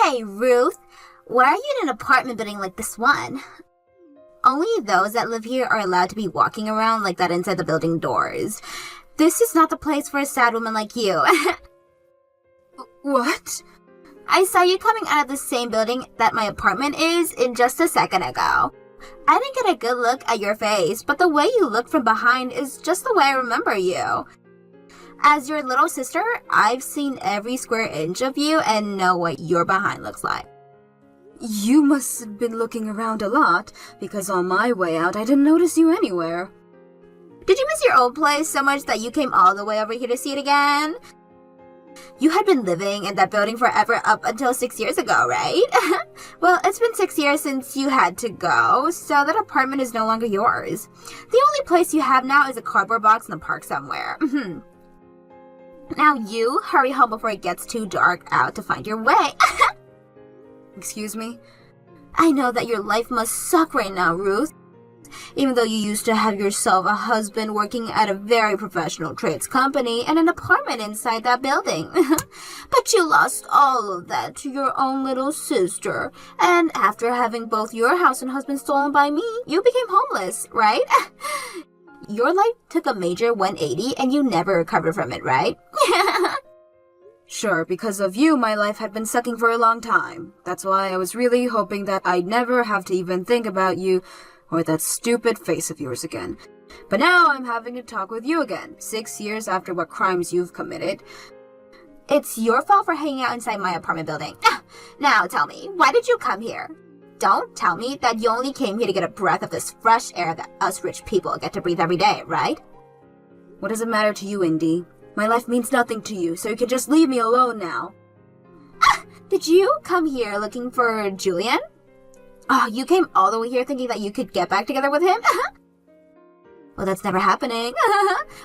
Hey, Ruth, why are you in an apartment building like this one? Only those that live here are allowed to be walking around like that inside the building doors. This is not the place for a sad woman like you. What? I saw you coming out of the same building that my apartment is in just a second ago. I didn't get a good look at your face, but the way you look from behind is just the way I remember you. As your little sister, I've seen every square inch of you and know what your behind looks like. You must have been looking around a lot, because on my way out I didn't notice you anywhere. Did you miss your old place so much that you came all the way over here to see it again? You had been living in that building forever up until 6 years ago, right? Well, it's been 6 years since you had to go, so that apartment is no longer yours. The only place you have now is a cardboard box in the park somewhere. Now you hurry home before it gets too dark out to find your way. Excuse me? I know that your life must suck right now, Ruth. Even though you used to have yourself a husband working at a very professional trades company and an apartment inside that building. But you lost all of that to your own little sister. And after having both your house and husband stolen by me, you became homeless, right? Your life took a major 180 and you never recovered from it, right? Sure, because of you, my life had been sucking for a long time. That's why I was really hoping that I'd never have to even think about you or that stupid face of yours again. But now I'm having to talk with you again, 6 years after what crimes you've committed. It's your fault for hanging out inside my apartment building. Now tell me, why did you come here? Don't tell me that you only came here to get a breath of this fresh air that us rich people get to breathe every day, right? What does it matter to you, Indy? My life means nothing to you, so you can just leave me alone now. Did you come here looking for Julian? Oh, you came all the way here thinking that you could get back together with him? Well, that's never happening.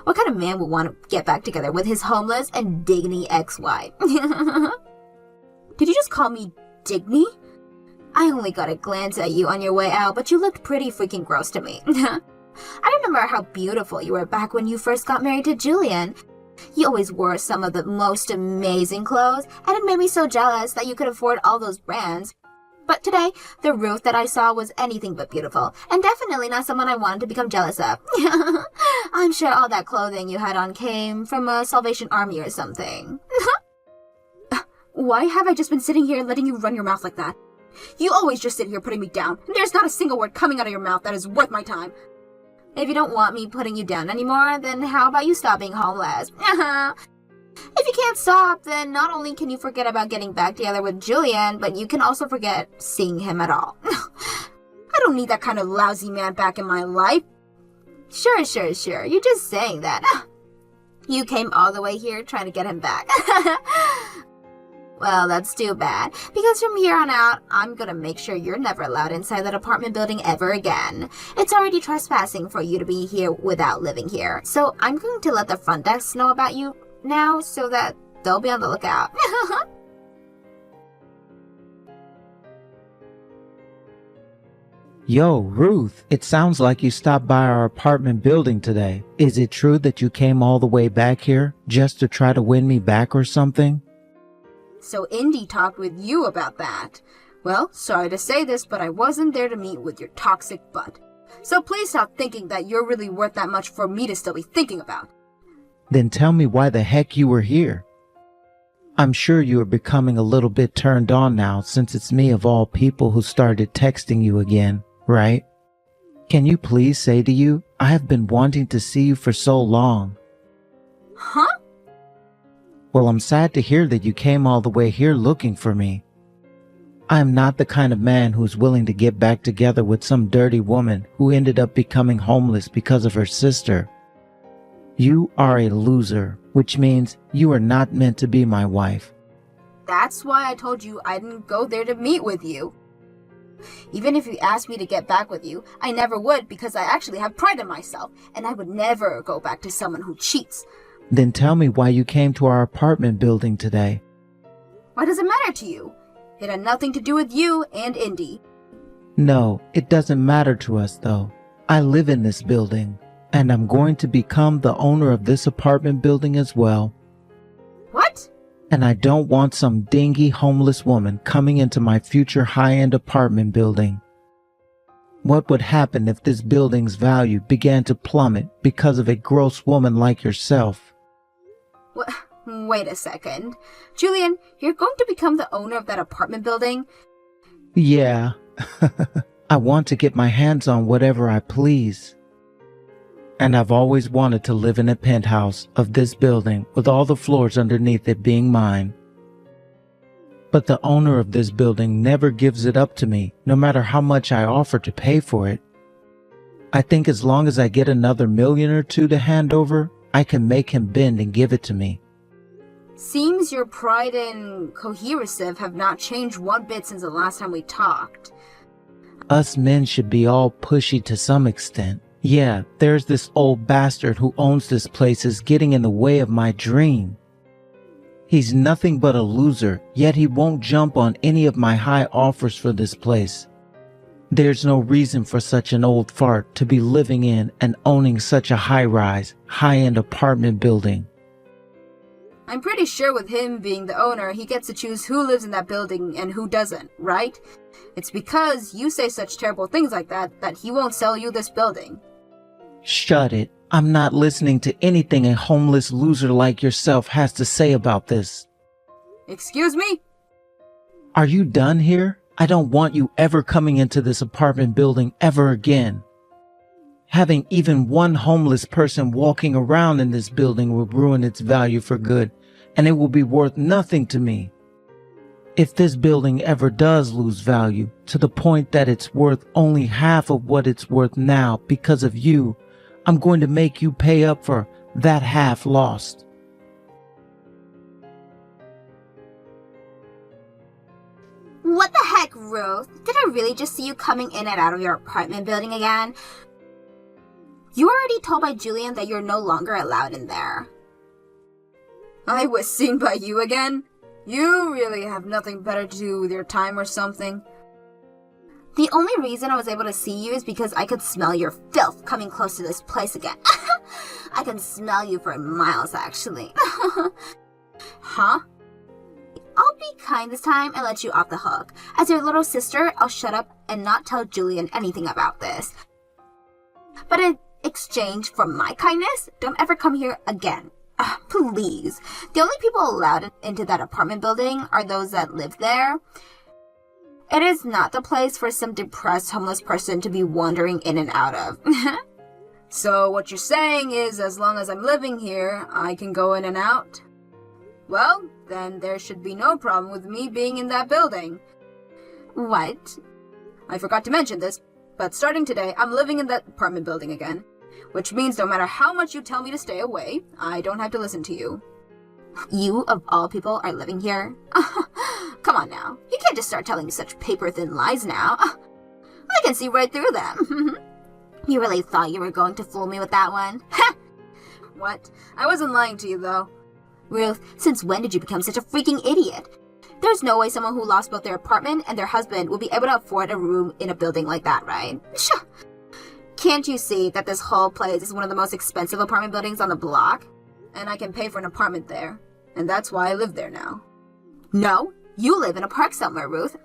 What kind of man would want to get back together with his homeless and Digny ex-wife? Did you just call me Digny? I only got a glance at you on your way out, but you looked pretty freaking gross to me. I remember how beautiful you were back when you first got married to Julian. You always wore some of the most amazing clothes, and it made me so jealous that you could afford all those brands. But today, the Ruth that I saw was anything but beautiful, and definitely not someone I wanted to become jealous of. I'm sure all that clothing you had on came from a Salvation Army or something. Why have I just been sitting here letting you run your mouth like that? You always just sit here putting me down, and there's not a single word coming out of your mouth that is worth my time. If you don't want me putting you down anymore, then how about you stop being homeless? If you can't stop, then not only can you forget about getting back together with Julian, but you can also forget seeing him at all. I don't need that kind of lousy man back in my life. Sure. You're just saying that. You came all the way here trying to get him back. Well, that's too bad, because from here on out, I'm gonna make sure you're never allowed inside that apartment building ever again. It's already trespassing for you to be here without living here, so I'm going to let the front desk know about you now so that they'll be on the lookout. Yo, Ruth, it sounds like you stopped by our apartment building today. Is it true that you came all the way back here just to try to win me back or something? So Indy talked with you about that. Well, sorry to say this, but I wasn't there to meet with your toxic butt. So please stop thinking that you're really worth that much for me to still be thinking about. Then tell me why the heck you were here. I'm sure you are becoming a little bit turned on now since it's me of all people who started texting you again, right? Can you please say to you, I have been wanting to see you for so long. Huh? Well, I'm sad to hear that you came all the way here looking for me. I am not the kind of man who's willing to get back together with some dirty woman who ended up becoming homeless because of her sister. You are a loser, which means you are not meant to be my wife. That's why I told you I didn't go there to meet with you. Even if you asked me to get back with you, I never would because I actually have pride in myself, and I would never go back to someone who cheats. Then tell me why you came to our apartment building today. Why does it matter to you? It had nothing to do with you and Indy. No, it doesn't matter to us though. I live in this building, and I'm going to become the owner of this apartment building as well. What? And I don't want some dingy homeless woman coming into my future high-end apartment building. What would happen if this building's value began to plummet because of a gross woman like yourself? Wait a second. Julian, you're going to become the owner of that apartment building? Yeah. I want to get my hands on whatever I please. And I've always wanted to live in a penthouse of this building with all the floors underneath it being mine. But the owner of this building never gives it up to me, no matter how much I offer to pay for it. I think as long as I get another million or two to hand over, I can make him bend and give it to me. Seems your pride and cohesive have not changed one bit since the last time we talked. Us men should be all pushy to some extent. Yeah, there's this old bastard who owns this place is getting in the way of my dream. He's nothing but a loser, yet he won't jump on any of my high offers for this place. There's no reason for such an old fart to be living in and owning such a high-rise, high-end apartment building. I'm pretty sure with him being the owner, he gets to choose who lives in that building and who doesn't, right? It's because you say such terrible things like that he won't sell you this building. Shut it. I'm not listening to anything a homeless loser like yourself has to say about this. Excuse me? Are you done here? I don't want you ever coming into this apartment building ever again. Having even one homeless person walking around in this building will ruin its value for good, and it will be worth nothing to me. If this building ever does lose value to the point that it's worth only half of what it's worth now because of you, I'm going to make you pay up for that half lost. What the heck, Ruth? Did I really just see you coming in and out of your apartment building again? You were already told by Julian that you're no longer allowed in there. I was seen by you again? You really have nothing better to do with your time or something? The only reason I was able to see you is because I could smell your filth coming close to this place again. I can smell you for miles, actually. Huh? I'll be kind this time and let you off the hook. As your little sister, I'll shut up and not tell Julian anything about this. But in exchange for my kindness, don't ever come here again. Please. The only people allowed into that apartment building are those that live there. It is not the place for some depressed homeless person to be wandering in and out of. So what you're saying is as long as I'm living here, I can go in and out? Well, then there should be no problem with me being in that building. What? I forgot to mention this, but starting today, I'm living in that apartment building again. Which means no matter how much you tell me to stay away, I don't have to listen to you. You, of all people, are living here? Come on now. You can't just start telling me such paper-thin lies now. I can see right through them. You really thought you were going to fool me with that one? What? I wasn't lying to you, though. Ruth, since when did you become such a freaking idiot? There's no way someone who lost both their apartment and their husband will be able to afford a room in a building like that, right? Can't you see that this whole place is one of the most expensive apartment buildings on the block? And I can pay for an apartment there. And that's why I live there now. No, you live in a park somewhere, Ruth.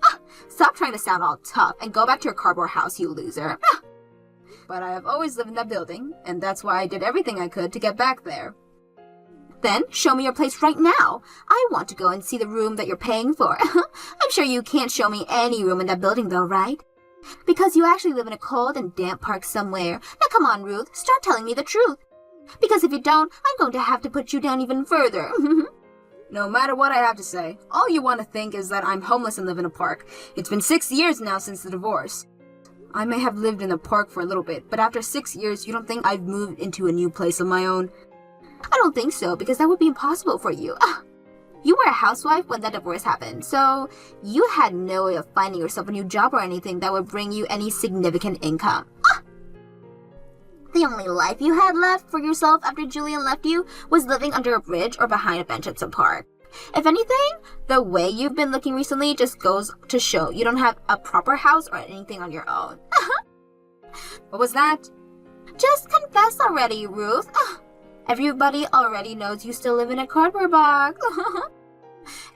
Stop trying to sound all tough and go back to your cardboard house, you loser. But I have always lived in that building, and that's why I did everything I could to get back there. Then show me your place right now. I want to go and see the room that you're paying for. I'm sure you can't show me any room in that building though, right? Because you actually live in a cold and damp park somewhere. Now come on, Ruth, start telling me the truth. Because if you don't, I'm going to have to put you down even further. No matter what I have to say, all you want to think is that I'm homeless and live in a park. It's been 6 years now since the divorce. I may have lived in the park for a little bit, but after 6 years, you don't think I've moved into a new place of my own? I don't think so, because that would be impossible for you. You were a housewife when that divorce happened, so you had no way of finding yourself a new job or anything that would bring you any significant income. The only life you had left for yourself after Julian left you was living under a bridge or behind a bench at some park. If anything, the way you've been looking recently just goes to show you don't have a proper house or anything on your own. What was that? Just confess already, Ruth. Everybody already knows you still live in a cardboard box.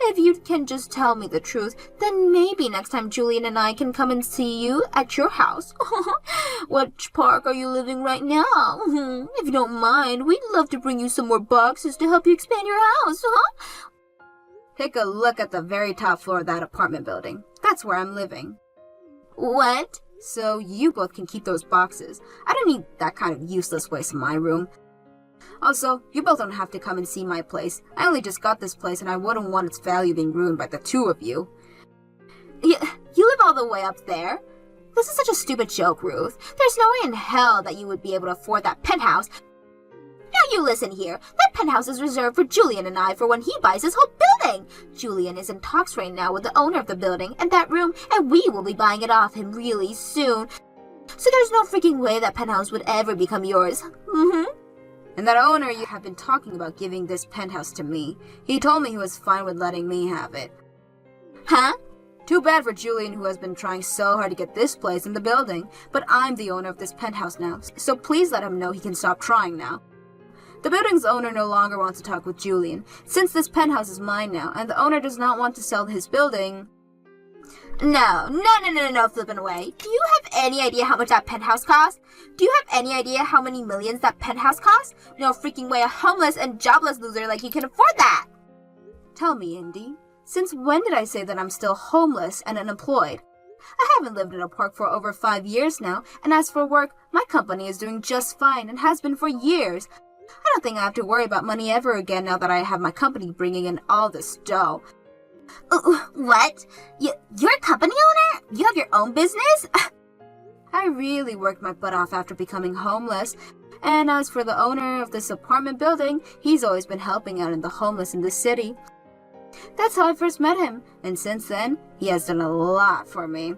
If you can just tell me the truth, then maybe next time Julian and I can come and see you at your house. Which park are you living right now? If you don't mind, we'd love to bring you some more boxes to help you expand your house, huh? Take a look at the very top floor of that apartment building. That's where I'm living. What? So you both can keep those boxes. I don't need that kind of useless waste in my room. Also, you both don't have to come and see my place. I only just got this place and I wouldn't want its value being ruined by the two of you. You live all the way up there? This is such a stupid joke, Ruth. There's no way in hell that you would be able to afford that penthouse. Now you listen here. That penthouse is reserved for Julian and I for when he buys his whole building. Julian is in talks right now with the owner of the building and that room, and we will be buying it off him really soon. So there's no freaking way that penthouse would ever become yours. And that owner you have been talking about giving this penthouse to me. He told me he was fine with letting me have it. Huh? Too bad for Julian, who has been trying so hard to get this place in the building. But I'm the owner of this penthouse now, so please let him know he can stop trying now. The building's owner no longer wants to talk with Julian. Since this penthouse is mine now, and the owner does not want to sell his building... No, flippin' away. Do you have any idea how much that penthouse costs? Do you have any idea how many millions that penthouse costs? No freaking way a homeless and jobless loser like you can afford that! Tell me, Indy, since when did I say that I'm still homeless and unemployed? I haven't lived in a park for over 5 years now, and as for work, my company is doing just fine and has been for years. I don't think I have to worry about money ever again now that I have my company bringing in all this dough. What? You're a company owner? You have your own business? I really worked my butt off after becoming homeless. And as for the owner of this apartment building, he's always been helping out in the homeless in the city. That's how I first met him, and since then, he has done a lot for me.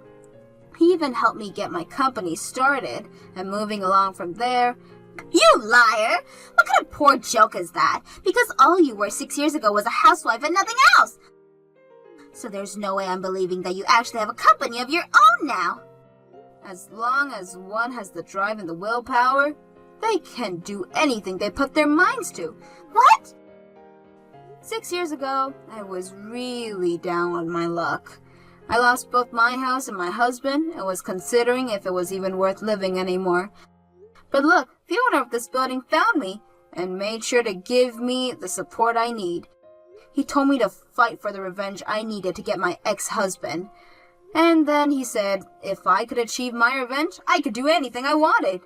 He even helped me get my company started, and moving along from there... You liar! What kind of poor joke is that? Because all you were 6 years ago was a housewife and nothing else! So there's no way I'm believing that you actually have a company of your own now! As long as one has the drive and the willpower, they can do anything they put their minds to. What? 6 years ago, I was really down on my luck. I lost both my house and my husband and was considering if it was even worth living anymore. But look, the owner of this building found me and made sure to give me the support I need. He told me to fight for the revenge I needed to get my ex-husband. And then he said if I could achieve my revenge, I could do anything I wanted.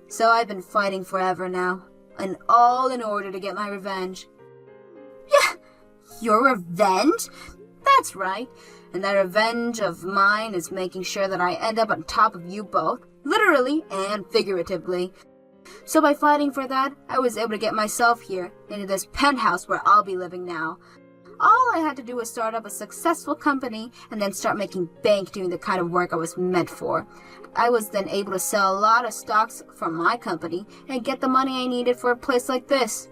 So I've been fighting forever now, and all in order to get my revenge. Yeah, your revenge? That's right. And that revenge of mine is making sure that I end up on top of you both, literally and figuratively. So by fighting for that, I was able to get myself here, into this penthouse where I'll be living now. All I had to do was start up a successful company and then start making bank doing the kind of work I was meant for. I was then able to sell a lot of stocks from my company and get the money I needed for a place like this.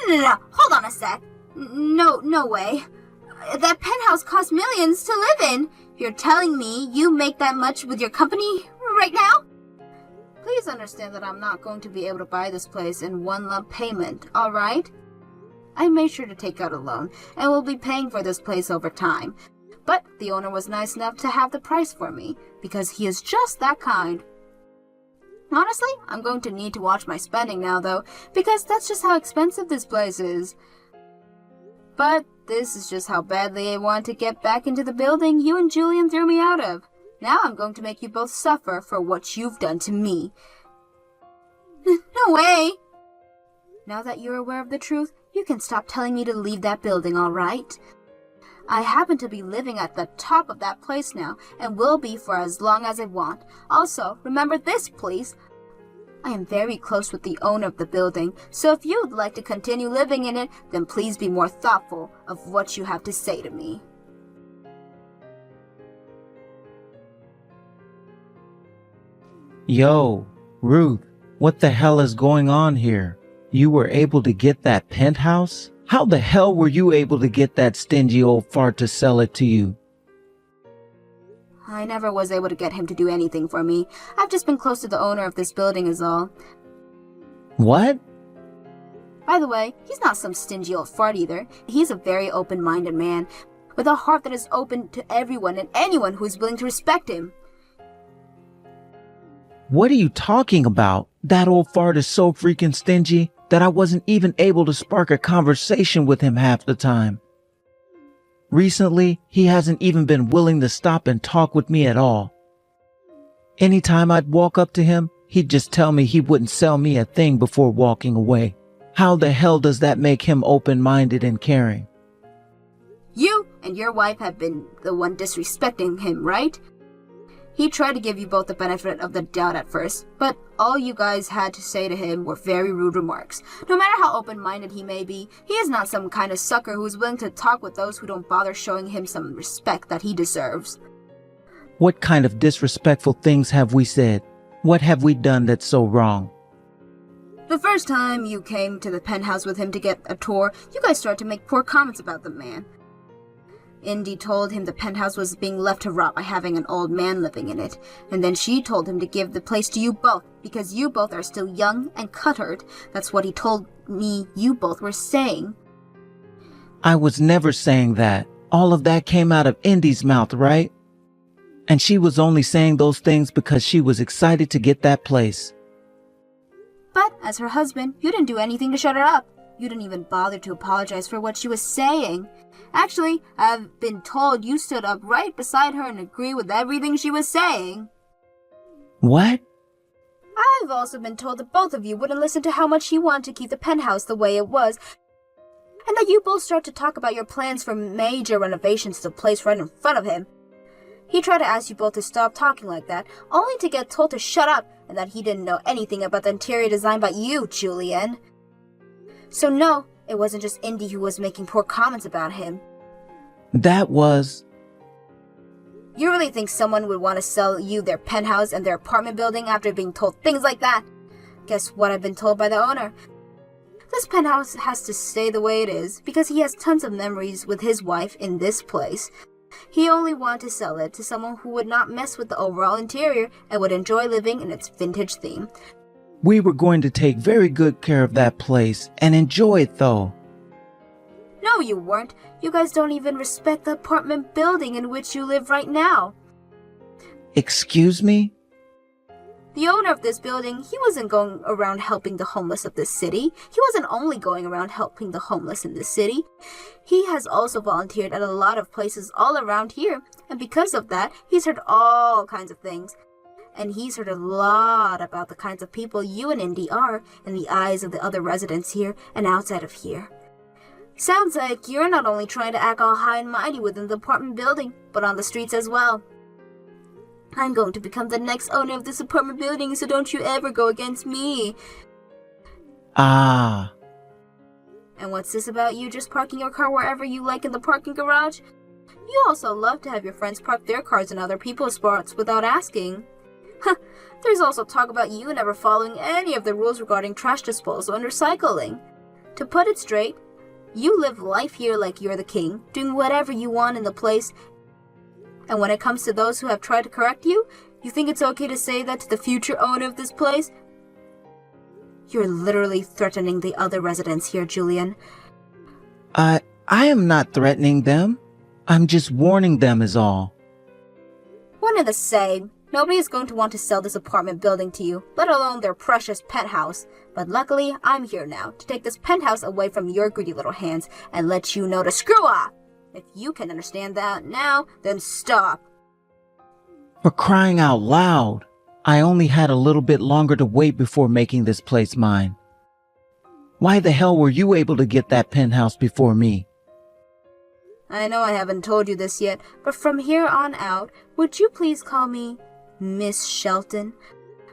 No. Hold on a sec. No way. That penthouse costs millions to live in. You're telling me you make that much with your company right now? Please understand that I'm not going to be able to buy this place in one lump payment, alright? I made sure to take out a loan and will be paying for this place over time. But the owner was nice enough to have the price for me because he is just that kind. Honestly, I'm going to need to watch my spending now though, because that's just how expensive this place is. But this is just how badly I want to get back into the building you and Julian threw me out of. Now I'm going to make you both suffer for what you've done to me. No way! Now that you're aware of the truth, you can stop telling me to leave that building, alright? I happen to be living at the top of that place now, and will be for as long as I want. Also, remember this, please. I am very close with the owner of the building, so if you would like to continue living in it, then please be more thoughtful of what you have to say to me. Yo, Ruth, what the hell is going on here? You were able to get that penthouse? How the hell were you able to get that stingy old fart to sell it to you? I never was able to get him to do anything for me. I've just been close to the owner of this building is all. What? By the way, he's not some stingy old fart either. He's a very open-minded man, with a heart that is open to everyone and anyone who is willing to respect him. What are you talking about? That old fart is so freaking stingy that I wasn't even able to spark a conversation with him half the time. Recently, he hasn't even been willing to stop and talk with me at all. Anytime I'd walk up to him, he'd just tell me he wouldn't sell me a thing before walking away. How the hell does that make him open-minded and caring? You and your wife have been the one disrespecting him, right? He tried to give you both the benefit of the doubt at first, but all you guys had to say to him were very rude remarks. No matter how open-minded he may be, he is not some kind of sucker who is willing to talk with those who don't bother showing him some respect that he deserves. What kind of disrespectful things have we said? What have we done that's so wrong? The first time you came to the penthouse with him to get a tour, you guys started to make poor comments about the man. Indy told him the penthouse was being left to rot by having an old man living in it, and then she told him to give the place to you both, because you both are still young and cuttered. That's what he told me you both were saying. I was never saying that. All of that came out of Indy's mouth, right? And she was only saying those things because she was excited to get that place. But as her husband, you didn't do anything to shut her up. You didn't even bother to apologize for what she was saying. Actually, I've been told you stood up right beside her and agreed with everything she was saying. What? I've also been told that both of you wouldn't listen to how much he wanted to keep the penthouse the way it was, and that you both start to talk about your plans for major renovations to the place right in front of him. He tried to ask you both to stop talking like that, only to get told to shut up and that he didn't know anything about the interior design but you, Julian. So no, it wasn't just Indy who was making poor comments about him. That was... You really think someone would want to sell you their penthouse and their apartment building after being told things like that? Guess what I've been told by the owner? This penthouse has to stay the way it is because he has tons of memories with his wife in this place. He only wanted to sell it to someone who would not mess with the overall interior and would enjoy living in its vintage theme. We were going to take very good care of that place and enjoy it though. No, you weren't. You guys don't even respect the apartment building in which you live right now. Excuse me? The owner of this building, he wasn't going around helping the homeless of this city. He wasn't only going around helping the homeless in this city. He has also volunteered at a lot of places all around here, and because of that, he's heard all kinds of things. And he's heard a lot about the kinds of people you and Indy are in the eyes of the other residents here and outside of here. Sounds like you're not only trying to act all high and mighty within the apartment building, but on the streets as well. I'm going to become the next owner of this apartment building, so don't you ever go against me. Ah. And what's this about you just parking your car wherever you like in the parking garage? You also love to have your friends park their cars in other people's spots without asking. There's also talk about you never following any of the rules regarding trash disposal and recycling. To put it straight, you live life here like you're the king, doing whatever you want in the place. And when it comes to those who have tried to correct you, you think it's okay to say that to the future owner of this place? You're literally threatening the other residents here, Julian. I am not threatening them. I'm just warning them is all. One and the same. Nobody is going to want to sell this apartment building to you, let alone their precious penthouse. But luckily, I'm here now to take this penthouse away from your greedy little hands and let you know to screw off. If you can understand that now, then stop. For crying out loud, I only had a little bit longer to wait before making this place mine. Why the hell were you able to get that penthouse before me? I know I haven't told you this yet, but from here on out, would you please call me Miss Shelton?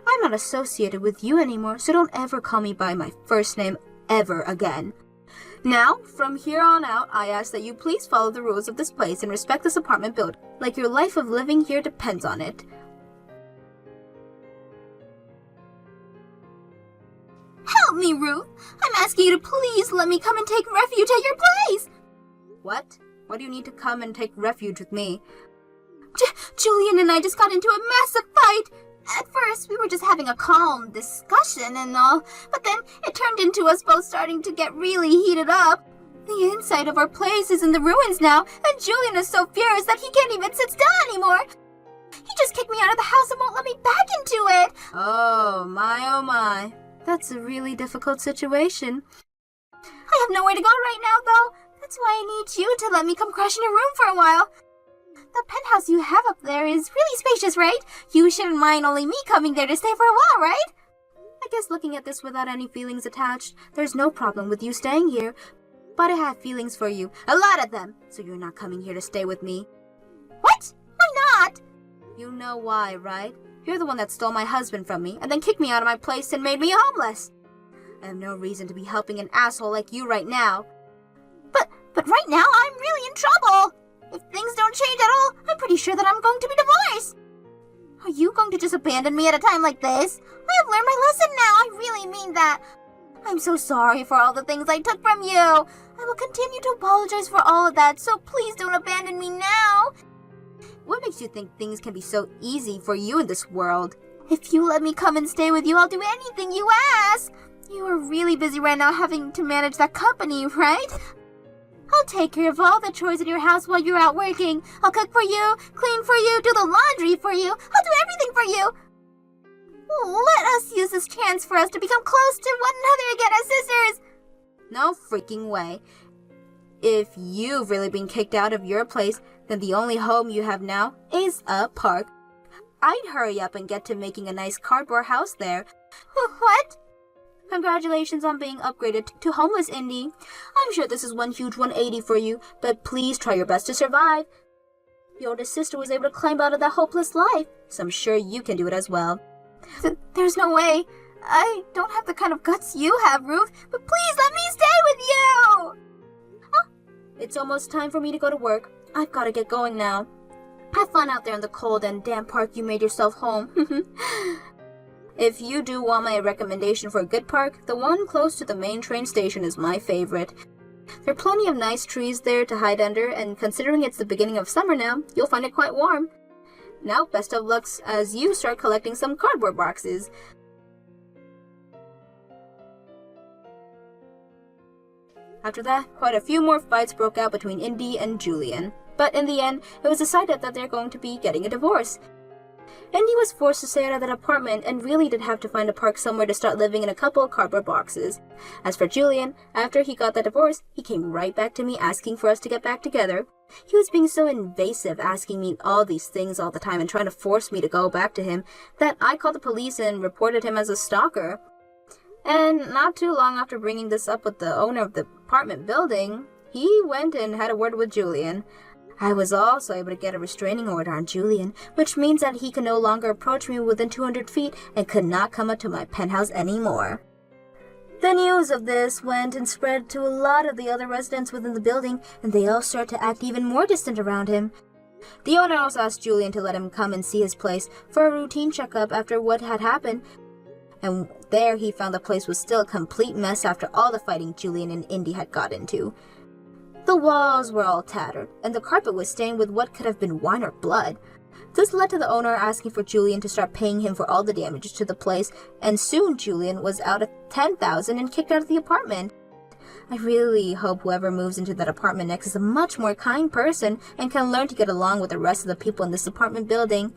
I'm not associated with you anymore, so don't ever call me by my first name ever again. Now, from here on out, I ask that you please follow the rules of this place and respect this apartment building, like your life of living here depends on it. Help me, Ruth! I'm asking you to please let me come and take refuge at your place! What? Why do you need to come and take refuge with me? Julian and I just got into a massive fight! At first, we were just having a calm discussion and all, but then it turned into us both starting to get really heated up. The inside of our place is in the ruins now, and Julian is so furious that he can't even sit still anymore. He just kicked me out of the house and won't let me back into it. Oh my. That's a really difficult situation. I have nowhere to go right now, though. That's why I need you to let me come crash in your room for a while. The penthouse you have up there is really spacious, right? You shouldn't mind only me coming there to stay for a while, right? I guess looking at this without any feelings attached, there's no problem with you staying here. But I have feelings for you, a lot of them, so you're not coming here to stay with me. What? Why not? You know why, right? You're the one that stole my husband from me and then kicked me out of my place and made me homeless. I have no reason to be helping an asshole like you right now. But right now, I'm really in trouble. If things don't change at all, I'm pretty sure that I'm going to be divorced. Are you going to just abandon me at a time like this? I have learned my lesson now. I really mean that. I'm so sorry for all the things I took from you. I will continue to apologize for all of that, so please don't abandon me now. What makes you think things can be so easy for you in this world? If you let me come and stay with you, I'll do anything you ask. You are really busy right now having to manage that company, right? I'll take care of all the chores in your house while you're out working. I'll cook for you, clean for you, do the laundry for you. I'll do everything for you. Let us use this chance for us to become close to one another again as sisters. No freaking way. If you've really been kicked out of your place, then the only home you have now is a park. I'd hurry up and get to making a nice cardboard house there. What? Congratulations on being upgraded to homeless, Indy. I'm sure this is one huge 180 for you, but please try your best to survive. Your oldest sister was able to climb out of that hopeless life, so I'm sure you can do it as well. There's no way. I don't have the kind of guts you have, Ruth, but please let me stay with you! It's almost time for me to go to work. I've got to get going now. Have fun out there in the cold and damp park you made yourself home. If you do want my recommendation for a good park, the one close to the main train station is my favorite. There are plenty of nice trees there to hide under, and considering it's the beginning of summer now, you'll find it quite warm. Now, best of luck as you start collecting some cardboard boxes. After that, quite a few more fights broke out between Indy and Julian. But in the end, it was decided that they're going to be getting a divorce. Indy was forced to stay out of that apartment and really did have to find a park somewhere to start living in a couple of cardboard boxes. As for Julian, after he got that divorce, he came right back to me asking for us to get back together. He was being so invasive, asking me all these things all the time and trying to force me to go back to him, that I called the police and reported him as a stalker. And not too long after bringing this up with the owner of the apartment building, he went and had a word with Julian. I was also able to get a restraining order on Julian, which means that he can no longer approach me within 200 feet and could not come up to my penthouse anymore. The news of this went and spread to a lot of the other residents within the building, and they all started to act even more distant around him. The owner also asked Julian to let him come and see his place for a routine checkup after what had happened, and there he found the place was still a complete mess after all the fighting Julian and Indy had got into. The walls were all tattered, and the carpet was stained with what could have been wine or blood. This led to the owner asking for Julian to start paying him for all the damages to the place, and soon Julian was out of $10,000 and kicked out of the apartment. I really hope whoever moves into that apartment next is a much more kind person and can learn to get along with the rest of the people in this apartment building.